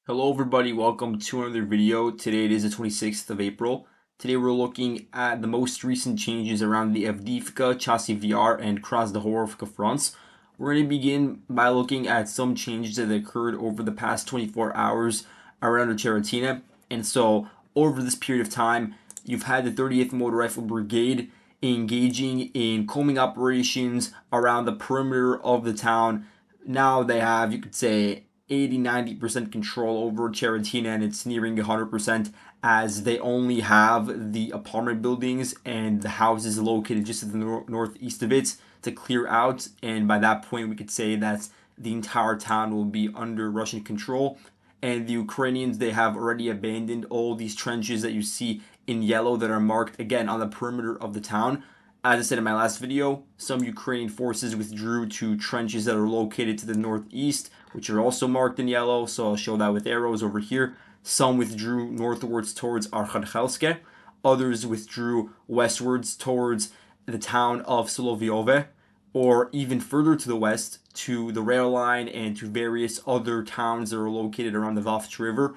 Hello everybody, welcome to another video. Today it is the 26th of April. Today we're looking at the most recent changes around the Avdiivka, Chasiv Yar, and Krasnohorivka fronts. We're going to begin by looking at some changes that occurred over the past 24 hours around Ocheretyne. And so over this period of time, you've had the 30th Motor Rifle Brigade engaging in combing operations around the perimeter of the town. Now they have, you could say, 80-90% control over Ocheretyne, and it's nearing 100% as they only have the apartment buildings and the houses located just to the northeast of it to clear out. And by that point, we could say that the entire town will be under Russian control. And the Ukrainians, they have already abandoned all these trenches that you see in yellow that are marked again on the perimeter of the town. As I said in my last video, some Ukrainian forces withdrew to trenches that are located to the northeast, which are also marked in yellow, so I'll show that with arrows over here. Some withdrew northwards towards Urozhaine. Others withdrew westwards towards the town of Solovyiove, or even further to the west to the rail line and to various other towns that are located around the Avdiivka River.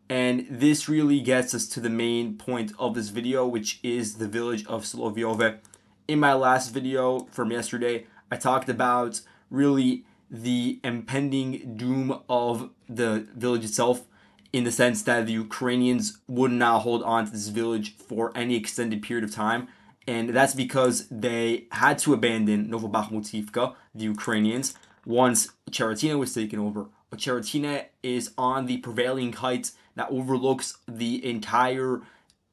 And this really gets us to the main point of this video, which is the village of Solovyiove. In my last video from yesterday, I talked about really the impending doom of the village itself, in the sense that the Ukrainians would not hold on to this village for any extended period of time. And that's because they had to abandon Novobakhmutivka, the Ukrainians, once Ocheretyne was taken over. Ocheretyne is on the prevailing height that overlooks the entire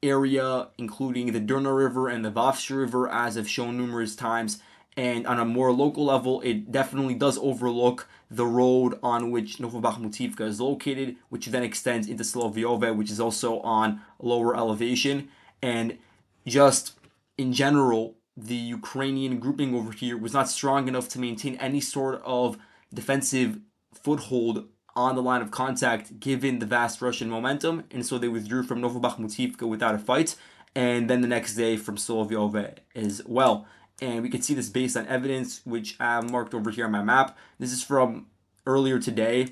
area, including the Durna River and the Avdiivka River, as I've shown numerous times. And on a more local level, it definitely does overlook the road on which Novobakhmutivka is located, which then extends into Solovyiove, which is also on lower elevation. And just in general, the Ukrainian grouping over here was not strong enough to maintain any sort of defensive foothold on the line of contact given the vast Russian momentum, and so they withdrew from Novobakhmutivka without a fight, and then the next day from Solovyiove as well. And we can see this based on evidence, which I have marked over here on my map. This is from earlier today,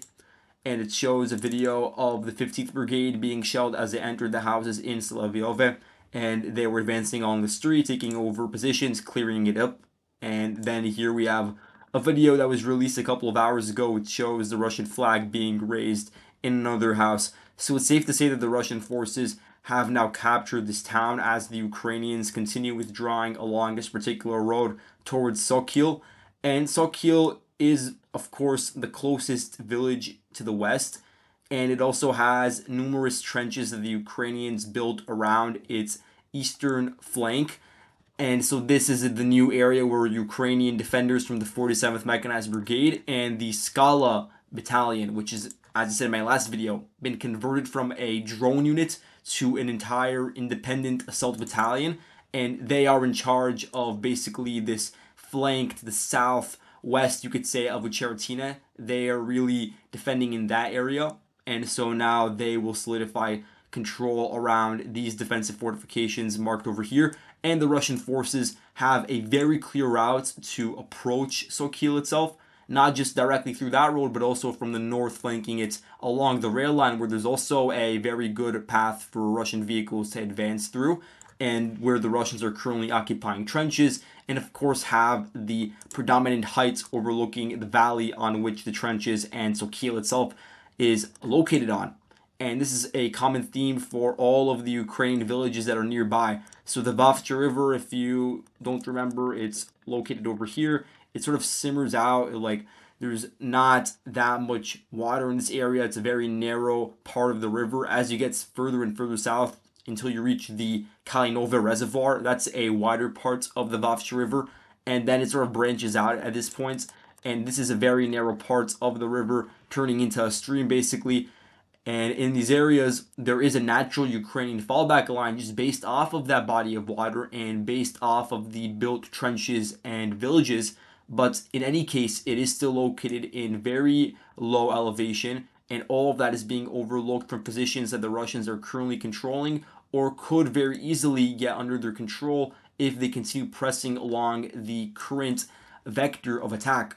and it shows a video of the 15th Brigade being shelled as they entered the houses in Solovyiove, and they were advancing along the street, taking over positions, clearing it up. And then here we have a video that was released a couple of hours ago, which shows the Russian flag being raised in another house. So it's safe to say that the Russian forces have now captured this town as the Ukrainians continue withdrawing along this particular road towards Sokil. And Sokil is, of course, the closest village to the west, and it also has numerous trenches that the Ukrainians built around its eastern flank. And so this is the new area where Ukrainian defenders from the 47th Mechanized Brigade and the Skala Battalion, which is, as I said in my last video, been converted from a drone unit to an entire independent assault battalion. And they are in charge of basically this flank to the southwest, you could say, of Ocheretyne. They are really defending in that area. And so now they will solidify control around these defensive fortifications marked over here. And the Russian forces have a very clear route to approach Sokil itself, not just directly through that road, but also from the north, flanking it along the rail line, where there's also a very good path for Russian vehicles to advance through, and where the Russians are currently occupying trenches, and of course have the predominant heights overlooking the valley on which the trenches and Sokil itself is located on. And this is a common theme for all of the Ukrainian villages that are nearby. So the Avdiivka River, if you don't remember, it's located over here. It sort of simmers out, like there's not that much water in this area. It's a very narrow part of the river. As you get further and further south until you reach the Kalinova Reservoir, that's a wider part of the Avdiivka River. And then it sort of branches out at this point. And this is a very narrow part of the river, turning into a stream basically. And in these areas, there is a natural Ukrainian fallback line just based off of that body of water and based off of the built trenches and villages. But in any case, it is still located in very low elevation, and all of that is being overlooked from positions that the Russians are currently controlling or could very easily get under their control if they continue pressing along the current vector of attack.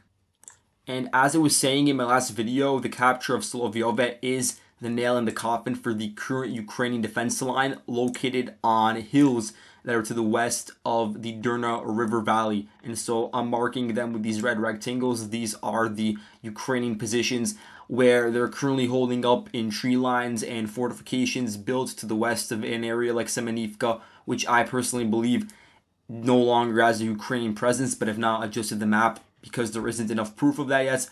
And as I was saying in my last video, the capture of Solovyiove is the nail in the coffin for the current Ukrainian defense line located on hills that are to the west of the Drina River Valley. And so I'm marking them with these red rectangles. These are the Ukrainian positions where they're currently holding up in tree lines and fortifications built to the west of an area like Semenivka, which I personally believe no longer has a Ukrainian presence, but have not adjusted the map because there isn't enough proof of that yet.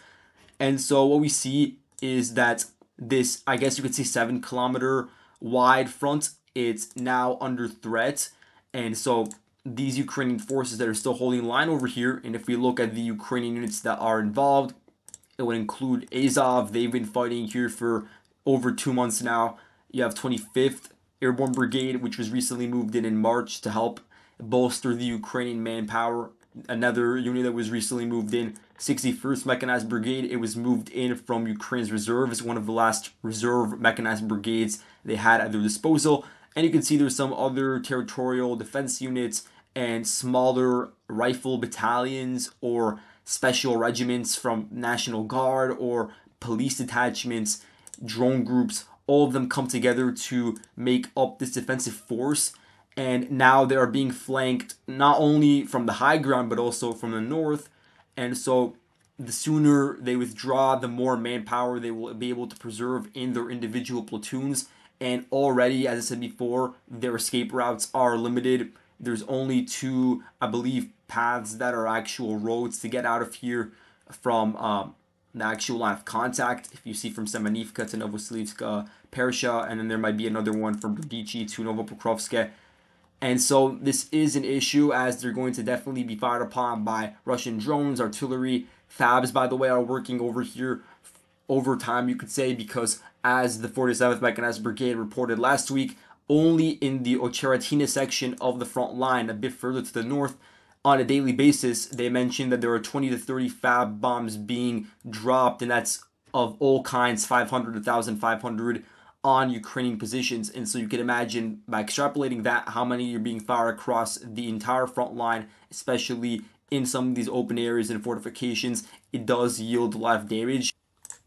And so what we see is that this, I guess you could say, 7 kilometer wide front, it's now under threat. And so these Ukrainian forces that are still holding line over here, and if we look at the Ukrainian units that are involved, it would include Azov. They've been fighting here for over 2 months now. You have 25th Airborne Brigade, which was recently moved in March to help bolster the Ukrainian manpower. Another unit that was recently moved in, 61st Mechanized Brigade. It was moved in from Ukraine's reserves, one of the last reserve mechanized brigades they had at their disposal. And you can see there's some other territorial defense units and smaller rifle battalions or special regiments from National Guard or police detachments, drone groups. All of them come together to make up this defensive force. And now they are being flanked not only from the high ground but also from the north. And so the sooner they withdraw, the more manpower they will be able to preserve in their individual platoons. And already, as I said before, their escape routes are limited. There's only 2, I believe, paths that are actual roads to get out of here from the actual line of contact. If you see from Semenivka to Novoselivska, Persha, and then there might be another one from Brdichi to Novopokrovsk. And so this is an issue, as they're going to definitely be fired upon by Russian drones, artillery. Fabs, by the way, are working over here overtime, you could say, because as the 47th Mechanized Brigade reported last week, only in the Ocheretyne section of the front line, a bit further to the north, on a daily basis, they mentioned that there are 20 to 30 Fab bombs being dropped, and that's of all kinds, 500 to 1,500 on Ukrainian positions. And so you can imagine, by extrapolating that, how many are being fired across the entire front line, especially in some of these open areas and fortifications. It does yield a lot of damage.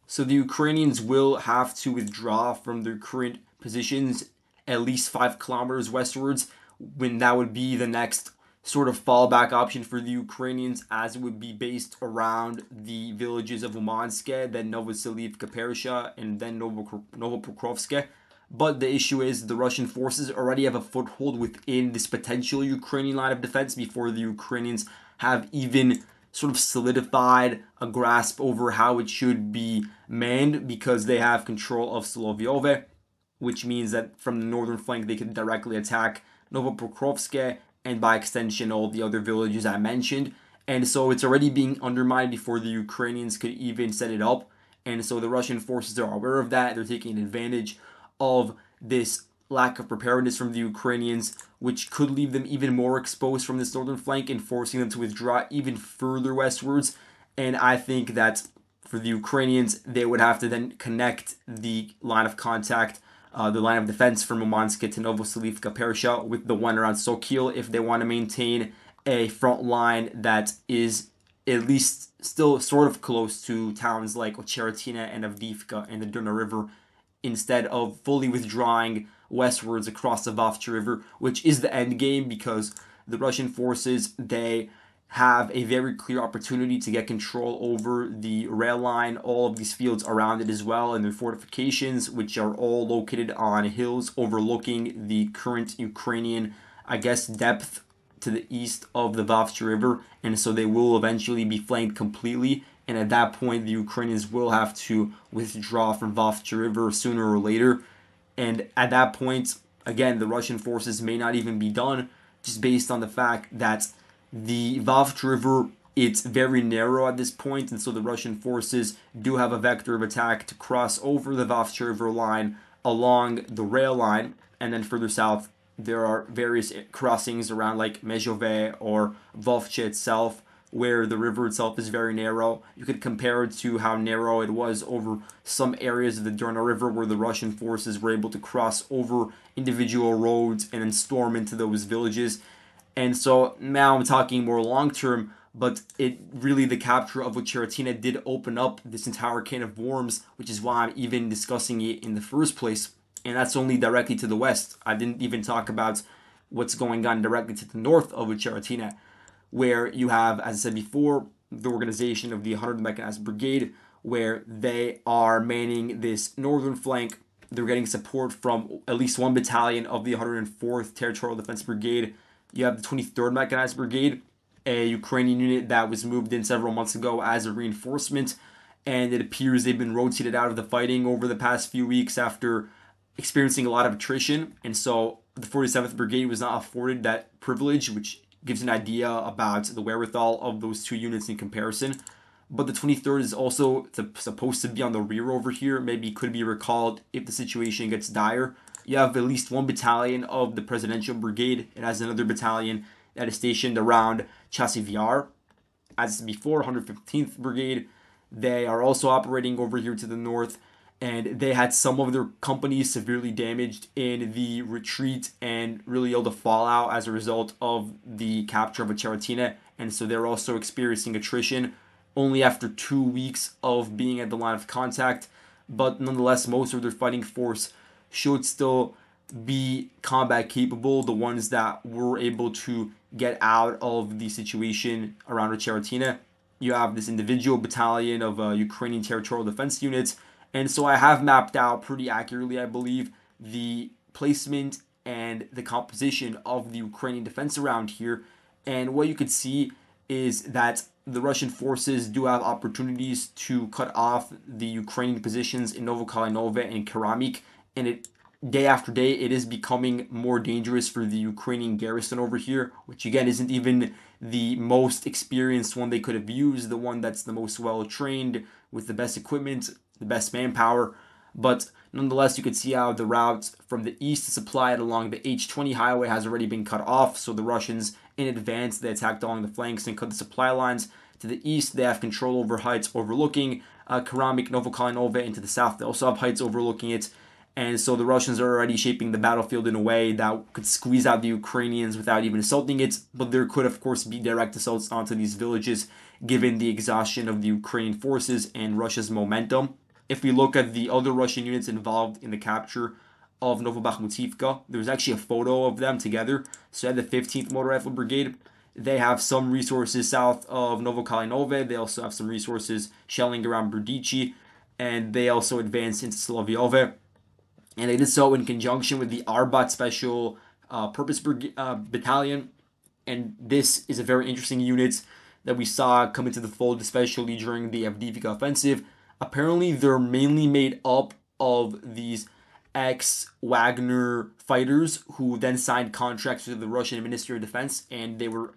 So the Ukrainians will have to withdraw from their current positions at least 5 kilometers westwards, when that would be the next sort of fallback option for the Ukrainians, as it would be based around the villages of Umanske, then Novoselivka, Persha, and then Novopokrovsk. But the issue is the Russian forces already have a foothold within this potential Ukrainian line of defense before the Ukrainians have even sort of solidified a grasp over how it should be manned, because they have control of Solovyove, which means that from the northern flank they can directly attack Novopokrovsk and by extension all the other villages I mentioned. And so it's already being undermined before the Ukrainians could even set it up. And so the Russian forces are aware of that. They're taking advantage of this lack of preparedness from the Ukrainians, which could leave them even more exposed from this northern flank and forcing them to withdraw even further westwards. And I think that for the Ukrainians, they would have to then connect the line of contact, the line of defense from Umansk to Novoselivka, Persha, with the one around Sokil, if they want to maintain a front line that is at least still sort of close to towns like Ocheretyne and Avdiivka and the Drina River, instead of fully withdrawing westwards across the Vovcha River, which is the end game, because the Russian forces, they have a very clear opportunity to get control over the rail line, all of these fields around it as well, and their fortifications, which are all located on hills overlooking the current Ukrainian, I guess, depth to the east of the Vovcha River. And so they will eventually be flanked completely, and at that point the Ukrainians will have to withdraw from Vovcha River sooner or later. And at that point, again, the Russian forces may not even be done, just based on the fact that the Vovcha River, it's very narrow at this point, and so the Russian forces do have a vector of attack to cross over the Vovcha River line along the rail line, and then further south there are various crossings around like Mezhove or Vovcha itself, where the river itself is very narrow. You could compare it to how narrow it was over some areas of the Drina River, where the Russian forces were able to cross over individual roads and then storm into those villages. And so now I'm talking more long term, but it really, the capture of Ocheretyne did open up this entire can of worms, which is why I'm even discussing it in the first place. And that's only directly to the west. I didn't even talk about what's going on directly to the north of Ocheretyne, where you have, as I said before, the organization of the 100th Mechanized Brigade, where they are manning this northern flank. They're getting support from at least one battalion of the 104th Territorial Defense Brigade. You have the 23rd Mechanized Brigade, a Ukrainian unit that was moved in several months ago as a reinforcement, and it appears they've been rotated out of the fighting over the past few weeks after experiencing a lot of attrition. And so the 47th Brigade was not afforded that privilege, which gives an idea about the wherewithal of those two units in comparison. But the 23rd is also supposed to be on the rear over here. Maybe could be recalled if the situation gets dire. You have at least one battalion of the Presidential Brigade. It has another battalion that is stationed around Chasiv Yar. As before, 115th Brigade. They are also operating over here to the north, and they had some of their companies severely damaged in the retreat and really all the fallout as a result of the capture of Ocheretyne. And so they're also experiencing attrition only after 2 weeks of being at the line of contact. But nonetheless, most of their fighting force should still be combat capable. The ones that were able to get out of the situation around Ocheretyne. You have this individual battalion of Ukrainian territorial defense units. And so I have mapped out pretty accurately, I believe, the placement and the composition of the Ukrainian defense around here. And what you could see is that the Russian forces do have opportunities to cut off the Ukrainian positions in Novokalinove and Keramik. And day after day, it is becoming more dangerous for the Ukrainian garrison over here, which again isn't even the most experienced one they could have used, the one that's the most well trained with the best equipment, the best manpower. But nonetheless, you could see how the route from the east to supply it along the H20 highway has already been cut off. So the Russians, in advance, they attacked along the flanks and cut the supply lines. To the east, they have control over heights overlooking Keramik, Novokalinove, and to the south, they also have heights overlooking it. And so the Russians are already shaping the battlefield in a way that could squeeze out the Ukrainians without even assaulting it. But there could, of course, be direct assaults onto these villages, given the exhaustion of the Ukrainian forces and Russia's momentum. If we look at the other Russian units involved in the capture of Novobakhmutivka, there's actually a photo of them together. So you have the 15th Motor Rifle Brigade. They have some resources south of Novokalinove. They also have some resources shelling around Berdichi. And they also advanced into Solovyove. And they did so in conjunction with the Arbat Special Purpose Battalion. And this is a very interesting unit that we saw come into the fold, especially during the Avdiivka offensive. Apparently, they're mainly made up of these ex-Wagner fighters who then signed contracts with the Russian Ministry of Defense, and they were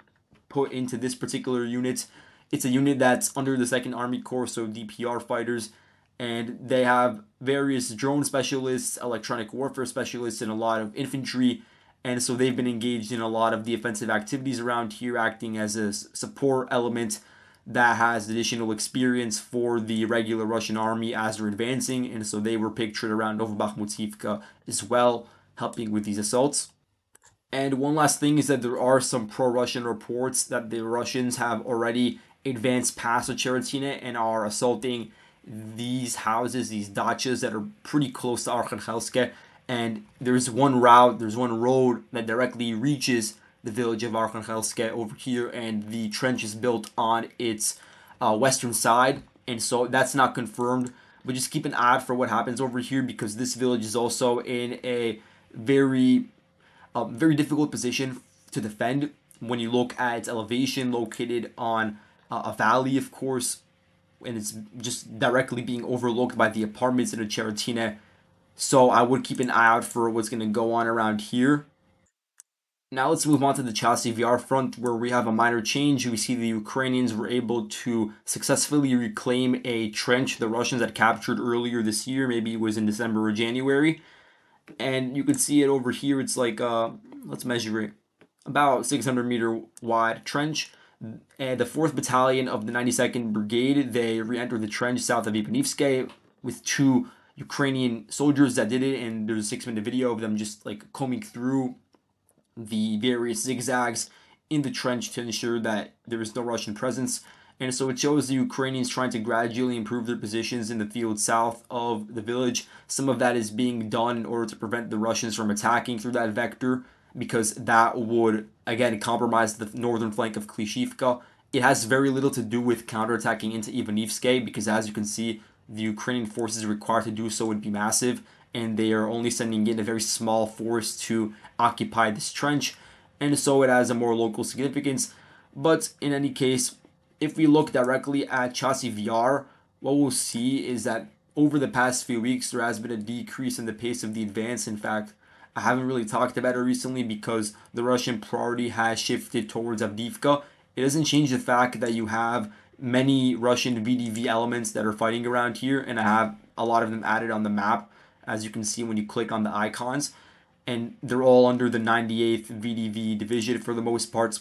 put into this particular unit. It's a unit that's under the 2nd Army Corps, so DPR fighters, and they have various drone specialists, electronic warfare specialists, and a lot of infantry. And so they've been engaged in a lot of the offensive activities around here, acting as a support element that has additional experience for the regular Russian army as they're advancing. And so they were pictured around Novobakhmutivka as well, helping with these assaults. And one last thing is that there are some pro-Russian reports that the Russians have already advanced past Ocheretyne and are assaulting these houses, these dachas that are pretty close to Arkhangelsk. And there's one road that directly reaches the village of Arkhangelsk over here, and the trench is built on its western side. And so that's not confirmed, but just keep an eye out for what happens over here, because this village is also in a very difficult position to defend when you look at its elevation, located on a valley, of course, and it's just directly being overlooked by the apartments in Ocheretyne. So I would keep an eye out for what's going to go on around here. Now let's move on to the Chasiv Yar front, where we have a minor change. We see the Ukrainians were able to successfully reclaim a trench the Russians had captured earlier this year. Maybe it was in December or January. And you can see it over here. It's like, let's measure it, about 600-meter wide trench. And the 4th Battalion of the 92nd Brigade, they re-entered the trench south of Ivanivske with 2 Ukrainian soldiers that did it. And there's a 6-minute video of them just like combing through the various zigzags in the trench to ensure that there is no Russian presence. And so it shows the Ukrainians trying to gradually improve their positions in the field south of the village. Some of that is being done in order to prevent the Russians from attacking through that vector, because that would, again, compromise the northern flank of Klishivka. It has very little to do with counterattacking into Ivanivske, because as you can see, the Ukrainian forces required to do so would be massive, and they are only sending in a very small force to occupy this trench, and so it has a more local significance. But in any case, if we look directly at Chasiv Yar, what we'll see is that over the past few weeks, there has been a decrease in the pace of the advance. In fact, I haven't really talked about it recently because the Russian priority has shifted towards Avdiivka. It doesn't change the fact that you have many Russian VDV elements that are fighting around here, and I have a lot of them added on the map, as you can see when you click on the icons. And they're all under the 98th VDV division for the most part.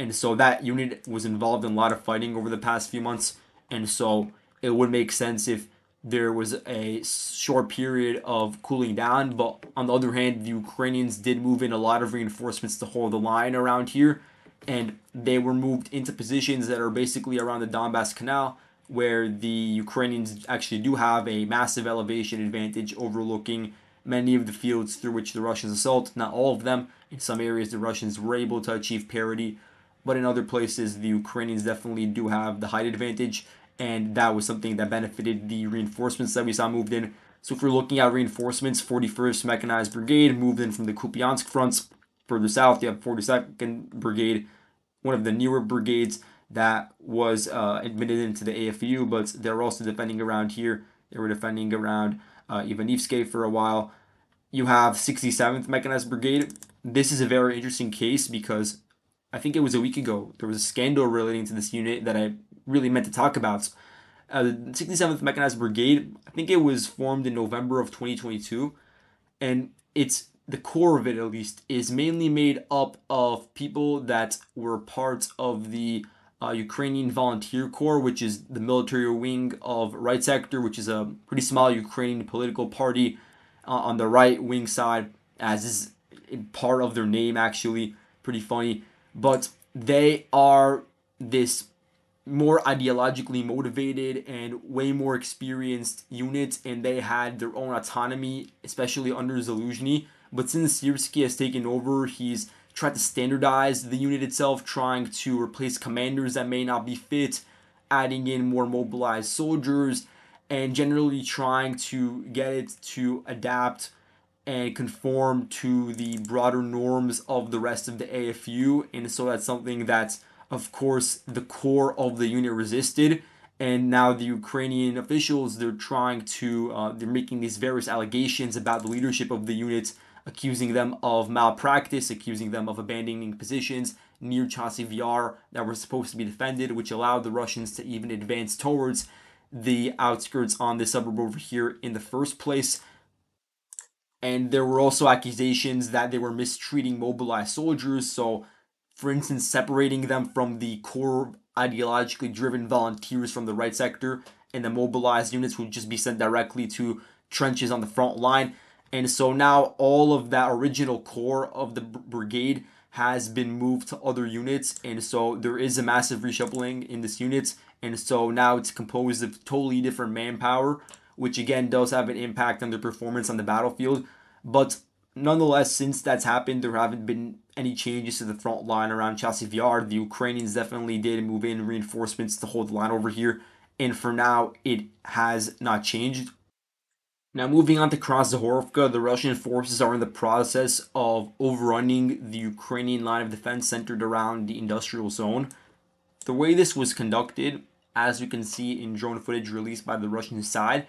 And so that unit was involved in a lot of fighting over the past few months. And so it would make sense if there was a short period of cooling down. But on the other hand, the Ukrainians did move in a lot of reinforcements to hold the line around here. And they were moved into positions that are basically around the Donbass Canal, where the Ukrainians actually do have a massive elevation advantage overlooking many of the fields through which the Russians assault. Not all of them. In some areas, the Russians were able to achieve parity, but in other places, the Ukrainians definitely do have the height advantage, and that was something that benefited the reinforcements that we saw moved in. So if we're looking at reinforcements, 41st Mechanized Brigade moved in from the Kupiansk fronts. Further south, you have 42nd Brigade, one of the newer brigades that was admitted into the AFU, but they're also defending around here. They were defending around Ivanivske for a while. You have 67th Mechanized Brigade. This is a very interesting case because I think it was a week ago, there was a scandal relating to this unit that I really meant to talk about. The 67th Mechanized Brigade, I think it was formed in November of 2022, and it's the core of it, at least, is mainly made up of people that were part of the Ukrainian Volunteer Corps, which is the military wing of Right Sector, which is a pretty small Ukrainian political party on the right wing side, as is part of their name, actually. Pretty funny. But they are this more ideologically motivated and way more experienced unit, and they had their own autonomy, especially under Zaluzhny. But since Syrskyi has taken over, he's tried to standardize the unit itself, trying to replace commanders that may not be fit, adding in more mobilized soldiers, and generally trying to get it to adapt and conform to the broader norms of the rest of the AFU. And so that's something that's, of course, the core of the unit resisted. And now the Ukrainian officials, they're trying to, they're making these various allegations about the leadership of the unit, accusing them of malpractice, accusing them of abandoning positions near Chasiv Yar that were supposed to be defended, which allowed the Russians to even advance towards the outskirts on this suburb over here in the first place. And there were also accusations that they were mistreating mobilized soldiers. So, for instance, separating them from the core ideologically driven volunteers from the right sector, and the mobilized units would just be sent directly to trenches on the front line. And so now all of that original core of the brigade has been moved to other units. And so there is a massive reshuffling in this unit. And so now it's composed of totally different manpower, which again does have an impact on their performance on the battlefield. But nonetheless, since that's happened, there haven't been any changes to the front line around Chasiv Yar. The Ukrainians definitely did move in reinforcements to hold the line over here. And for now, it has not changed. Now, moving on to Krasnohorivka, the Russian forces are in the process of overrunning the Ukrainian line of defense centered around the industrial zone. The way this was conducted, as you can see in drone footage released by the Russian side,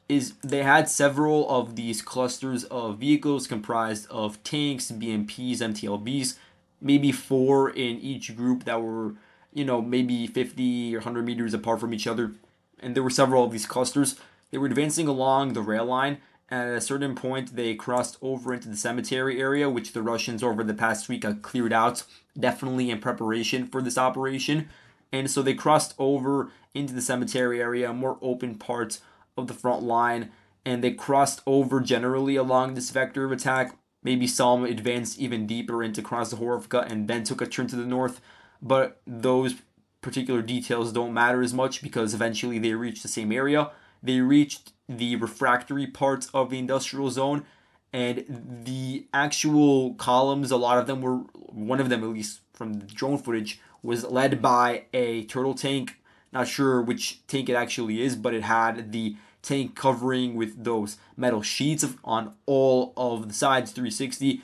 is they had several of these clusters of vehicles comprised of tanks, BMPs, MTLBs, maybe 4 in each group that were, maybe 50 or 100 meters apart from each other. And there were several of these clusters. They were advancing along the rail line, and at a certain point, they crossed over into the cemetery area, which the Russians over the past week had cleared out, definitely in preparation for this operation. And so they crossed over into the cemetery area, a more open part of the front line, and they crossed over generally along this vector of attack. Maybe some advanced even deeper into Krasnohorivka and then took a turn to the north. But those particular details don't matter as much because eventually they reached the same area. They reached the refractory parts of the industrial zone, and the actual columns, a lot of them were, one of them at least from the drone footage, was led by a turtle tank. Not sure which tank it actually is, but it had the tank covering with those metal sheets on all of the sides, 360.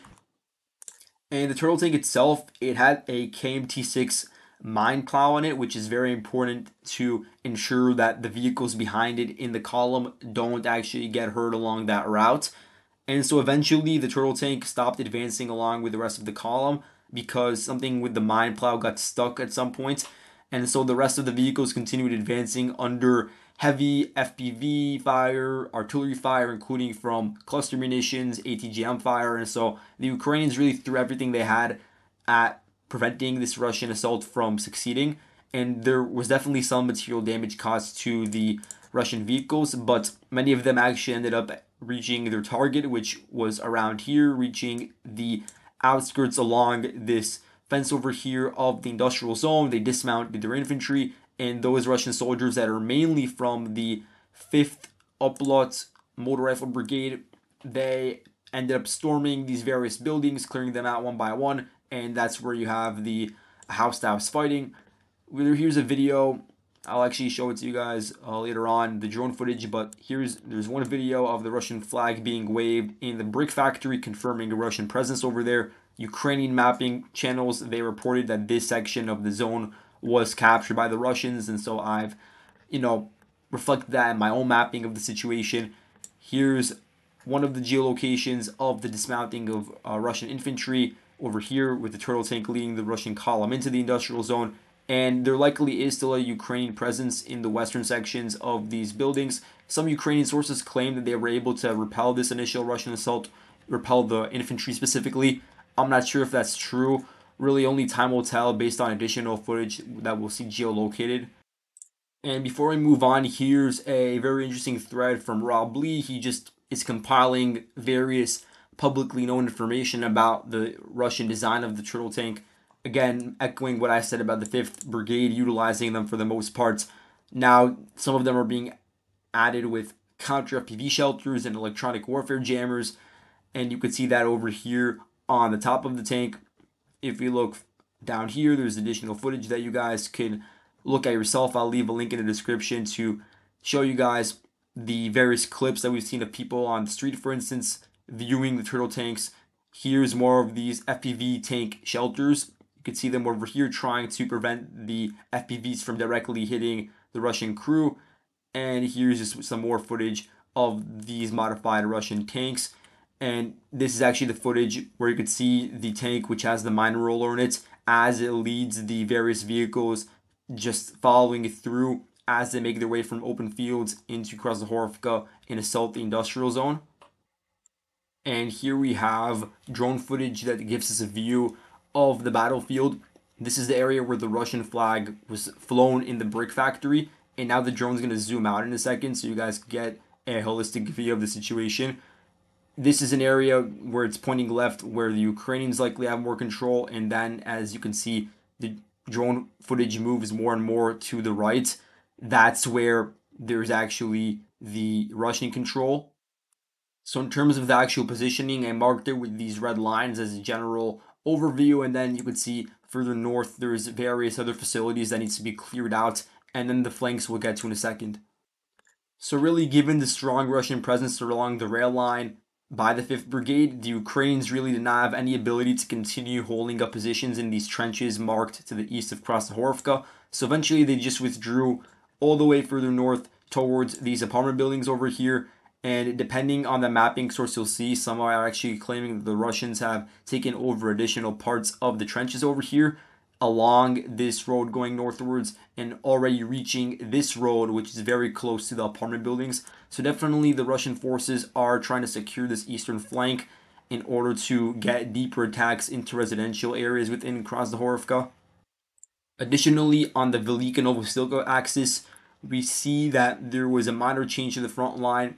And the turtle tank itself, it had a KMT6 mine plow on it, which is very important to ensure that the vehicles behind it in the column don't actually get hurt along that route. And so eventually the turtle tank stopped advancing along with the rest of the column because something with the mine plow got stuck at some point. And so the rest of the vehicles continued advancing under heavy FPV fire, artillery fire, including from cluster munitions, ATGM fire. And so the Ukrainians really threw everything they had at preventing this Russian assault from succeeding. And there was definitely some material damage caused to the Russian vehicles, but many of them actually ended up reaching their target, which was around here, reaching the outskirts along this fence over here of the industrial zone. They dismounted their infantry, and those Russian soldiers that are mainly from the 5th Oplot Motor Rifle Brigade, they ended up storming these various buildings, clearing them out one by one, and that's where you have the house-to-house fighting. Here's a video. I'll actually show it to you guys later on, the drone footage, but there's one video of the Russian flag being waved in the brick factory, confirming a Russian presence over there. Ukrainian mapping channels, they reported that this section of the zone was captured by the Russians, and so I've, reflected that in my own mapping of the situation. Here's one of the geolocations of the dismounting of Russian infantry over here, with the turtle tank leading the Russian column into the industrial zone. And there likely is still a Ukrainian presence in the western sections of these buildings. Some Ukrainian sources claim that they were able to repel this initial Russian assault, repel the infantry specifically. I'm not sure if that's true. Really, only time will tell based on additional footage that we'll see geolocated. And before we move on, here's a very interesting thread from Rob Lee. He just is compiling various publicly known information about the Russian design of the turtle tank. Again, echoing what I said about the 5th Brigade utilizing them for the most part. Now, some of them are being added with counter FPV shelters and electronic warfare jammers. And you can see that over here on the top of the tank. If we look down here, there's additional footage that you guys can look at yourself. I'll leave a link in the description to show you guys the various clips that we've seen of people on the street, for instance, viewing the turtle tanks. Here's more of these FPV tank shelters. You can see them over here trying to prevent the FPVs from directly hitting the Russian crew. And here's just some more footage of these modified Russian tanks. And this is actually the footage where you could see the tank, which has the mine roller in it, as it leads the various vehicles, just following it through as they make their way from open fields into Krasnohorivka and assault the industrial zone. And here we have drone footage that gives us a view of the battlefield. This is the area where the Russian flag was flown in the brick factory. And now the drone's going to zoom out in a second so you guys get a holistic view of the situation. This is an area where it's pointing left, where the Ukrainians likely have more control. And then, as you can see, the drone footage moves more and more to the right. That's where there's actually the Russian control. So in terms of the actual positioning, I marked it with these red lines as a general overview. And then you can see further north, there's various other facilities that needs to be cleared out. And then the flanks we'll get to in a second. So really, given the strong Russian presence along the rail line by the 5th Brigade, the Ukrainians really did not have any ability to continue holding up positions in these trenches marked to the east of Krasnohorivka. So eventually they just withdrew all the way further north towards these apartment buildings over here. And depending on the mapping source you'll see, some are actually claiming that the Russians have taken over additional parts of the trenches over here along this road going northwards and already reaching this road, which is very close to the apartment buildings. So definitely the Russian forces are trying to secure this eastern flank in order to get deeper attacks into residential areas within Krasnohorivka. Additionally, on the Velika-Novostilka axis, we see that there was a minor change to the front line.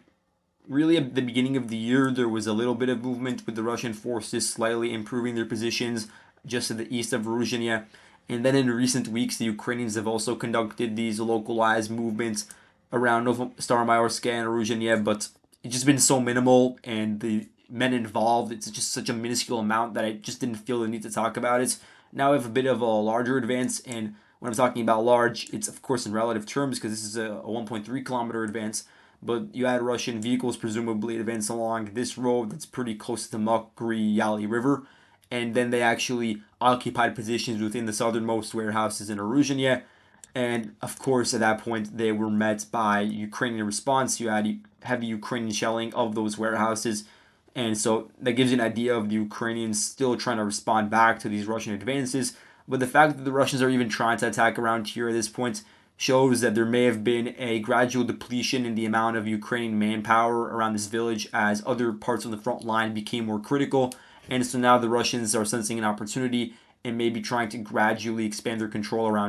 really at the beginning of the year, there was a little bit of movement with the Russian forces slightly improving their positions just to the east of Urozhaine. And then in recent weeks, the Ukrainians have also conducted these localized movements around Staromayorsk and Urozhaine, but it's just been so minimal, and the men involved, it's just such a minuscule amount that I just didn't feel the need to talk about it. Now we have a bit of a larger advance, and when I'm talking about large, it's of course in relative terms because this is a 1.3 kilometer advance, but you had Russian vehicles presumably advance along this road that's pretty close to the Mokry Yali River, and then they actually occupied positions within the southernmost warehouses in Urozhaine. And of course, at that point, they were met by Ukrainian response. You had heavy Ukrainian shelling of those warehouses. And so that gives you an idea of the Ukrainians still trying to respond back to these Russian advances. But the fact that the Russians are even trying to attack around here at this point shows that there may have been a gradual depletion in the amount of Ukrainian manpower around this village as other parts of the front line became more critical. And so now the Russians are sensing an opportunity and maybe trying to gradually expand their control around